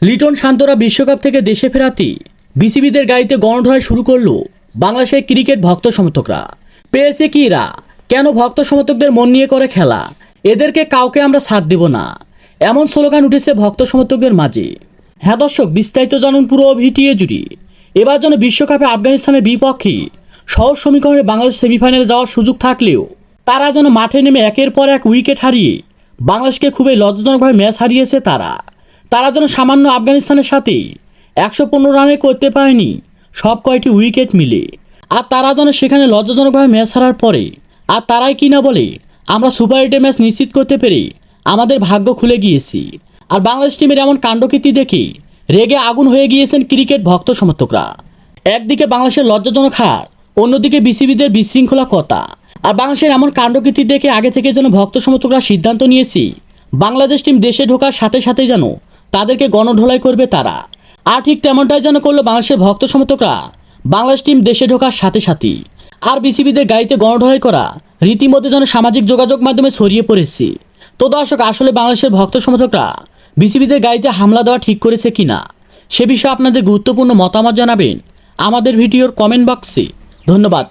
লিটন শান্তরা বিশ্বকাপ থেকে দেশে ফেরাতেই বিসিবিদের গাড়িতে গণধোলাই শুরু করলো বাংলাদেশের ক্রিকেট ভক্ত সমর্থকরা। পেয়েছে কি এরা? কেন ভক্ত সমর্থকদের মন নিয়ে করে খেলা? এদেরকে কাউকে আমরা ছাড় দেব না, এমন স্লোগান উঠেছে ভক্ত সমর্থকদের মাঝে। হ্যাঁ দর্শক, বিস্তারিত জানুন পুরো ভিডিও জুড়ে। এবার যেন বিশ্বকাপে আফগানিস্তানের বিপক্ষে সহজ সমীকরণে বাংলাদেশ সেমিফাইনালে যাওয়ার সুযোগ থাকলেও তারা যেন মাঠে নেমে একের পর এক উইকেট হারিয়ে বাংলাদেশকে খুবই লজ্জাজনকভাবে ম্যাচ হারিয়েছে। তারা যেন সামান্য আফগানিস্তানের সাথে 115 রানে করতে পারেনি সব কয়টি উইকেট মিলে। আর তারা যেন সেখানে লজ্জাজনকভাবে ম্যাচ হারার পরে আর তারাই কিনা বলে আমরা সুপার 8 ম্যাচ নিশ্চিত করতে পেরে আমাদের ভাগ্য খুলে গিয়েছি। আর বাংলাদেশ টিমের এমন কাণ্ডকীর্তি দেখে রেগে আগুন হয়ে গিয়েছেন ক্রিকেট ভক্ত সমর্থকরা। একদিকে বাংলাদেশের লজ্জাজনক হার, অন্যদিকে বিসিবিদের বিশৃঙ্খলা। আর বাংলাদেশের এমন কাণ্ডকীর্তি দেখে আগে থেকে যেন ভক্ত সমর্থকরা সিদ্ধান্ত নিয়েছি বাংলাদেশ টিম দেশে ঢোকার সাথে সাথে যেন তাদেরকে গণধোলাই করবে তারা। আর ঠিক তেমনটাই যেন করলো বাংলাদেশের ভক্ত সমর্থকরা বাংলাদেশ টিম দেশে ঢোকার সাথে সাথেই। আর বিসিবিদের গাড়িতে গণধোলাই করা রীতিমতো যেন সামাজিক যোগাযোগ মাধ্যমে ছড়িয়ে পড়েছে। তো দর্শক, আসলে বাংলাদেশের ভক্ত সমর্থকরা বিসিবিদের গাড়িতে হামলা দেওয়া ঠিক করেছে কিনা সে বিষয়ে আপনাদের গুরুত্বপূর্ণ মতামত জানাবেন আমাদের ভিডিওর কমেন্ট বক্সে। ধন্যবাদ।